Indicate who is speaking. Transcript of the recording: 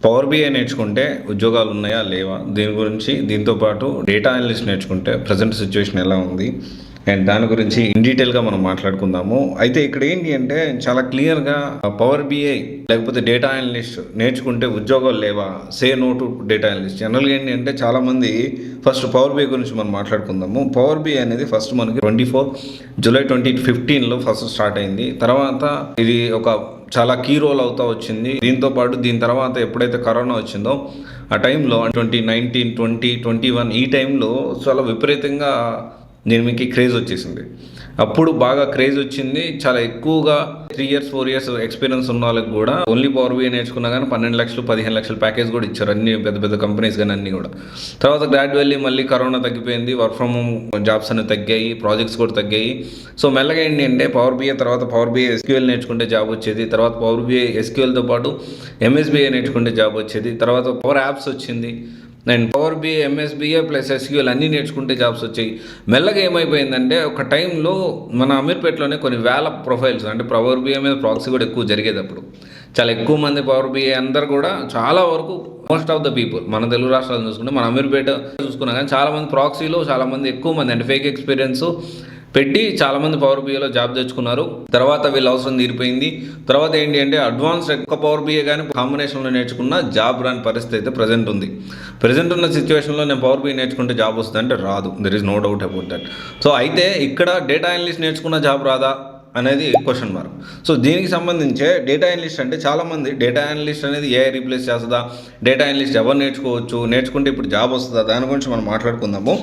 Speaker 1: Power BI నేర్చుకుంటే ఉద్యోగాలు ఉన్నాయా లేవా, దీని గురించి దీంతో పాటు డేటా అనలిస్ట్ నేర్చుకుంటే ప్రజెంట్ సిచ్యువేషన్ ఎలా ఉంది అండ్ దాని గురించి ఇన్ డీటెయిల్గా మనం మాట్లాడుకుందాము. అయితే ఇక్కడ ఏంటి అంటే చాలా క్లియర్గా పవర్ బిఐ లేకపోతే డేటా అనలిస్ట్ నేర్చుకుంటే ఉద్యోగాలు లేవా, say no to data analyst. జనరల్గా ఏంటి అంటే చాలామంది ఫస్ట్ పవర్ బిఐ గురించి మనం మాట్లాడుకుందాము. పవర్ బిఐ అనేది ఫస్ట్ మనకి 24 జూలై 2015లో ఫస్ట్ స్టార్ట్ అయింది. తర్వాత ఇది ఒక చాలా కీ రోల్ అవుతా వచ్చింది. దీంతో పాటు దీని తర్వాత ఎప్పుడైతే కరోనా వచ్చిందో ఆ టైంలో 2019, 2021 ఈ టైంలో చాలా విపరీతంగా దీనికి క్రేజ్ వచ్చేసింది. అప్పుడు బాగా క్రేజ్ వచ్చింది. చాలా ఎక్కువగా 3 years 4 years ఎక్స్పీరియన్స్ ఉన్న వాళ్ళకి కూడా ఓన్లీ పవర్ బిఐ నేర్చుకున్నా కానీ 12 లక్షలు 15 లక్షల ప్యాకేజ్ కూడా ఇచ్చారు అన్ని పెద్ద పెద్ద కంపెనీస్ కానీ అన్నీ కూడా. తర్వాత గ్రాడ్యువల్లీ మళ్ళీ కరోనా తగ్గిపోయింది, వర్క్ ఫ్రమ్ హోమ్ జాబ్స్ అనేవి తగ్గాయి, ప్రాజెక్ట్స్ కూడా తగ్గాయి. సో మెల్లగా ఏంటి అంటే పవర్ బిఐ తర్వాత పవర్ బిఐ ఎస్క్యూఎల్ నేర్చుకుంటే జాబ్ వచ్చేది. తర్వాత పవర్ బిఐ ఎస్క్యూఎల్తో పాటు ఎంఎస్బిఐ నేర్చుకుంటే జాబ్ వచ్చేది. తర్వాత పవర్ యాప్స్ వచ్చింది and power BI MSBI plus SQL అన్నీ నేర్చుకుంటే జాబ్స్ వచ్చాయి. మెల్లగా ఏమైపోయిందంటే ఒక టైంలో మన అమీర్పేటలోనే కొన్ని వేల ప్రొఫైల్స్ అంటే పవర్ బిఐ మీద ప్రాక్సీ కూడా ఎక్కువ జరిగేది. అప్పుడు చాలా ఎక్కువ మంది పవర్ బిఐ అందరు కూడా చాలా వరకు మోస్ట్ ఆఫ్ ద పీపుల్ మన తెలుగు రాష్ట్రాలను చూసుకుంటే మన అమీర్పేట చూసుకున్నా కానీ చాలామంది ప్రాక్సీలో చాలామంది ఎక్కువ మంది అంటే ఫేక్ ఎక్స్పీరియన్స్ పెట్టి చాలామంది పవర్ బిఐలో జాబ్ తెచ్చుకున్నారు. తర్వాత వీళ్ళ అవసరం తీరిపోయింది. తర్వాత ఏంటి అంటే అడ్వాన్స్డ్ ఎక్కువ పవర్ బిఐ కానీ కాంబినేషన్లో నేర్చుకున్న జాబ్ రాని పరిస్థితి అయితే ప్రజెంట్ ఉంది. ప్రజెంట్ ఉన్న సిచ్యువేషన్లో నేను పవర్ బిఐ నేర్చుకుంటే జాబ్ వస్తుంది అంటే రాదు. There is no doubt about that. So అయితే ఇక్కడ డేటా అనలిస్ట్ నేర్చుకున్న జాబ్ రాదా అనేది క్వశ్చన్ మార్క్. సో దీనికి సంబంధించే డేటా అనలిస్ట్ అంటే చాలామంది డేటా అనలిస్ట్ అనేది ఏఐ రీప్లేస్ చేస్తుందా, డేటా అనలిస్ట్ ఎవరు నేర్చుకోవచ్చు, నేర్చుకుంటే ఇప్పుడు జాబ్ వస్తుందా, దాని గురించి మనం మాట్లాడుకుందాము.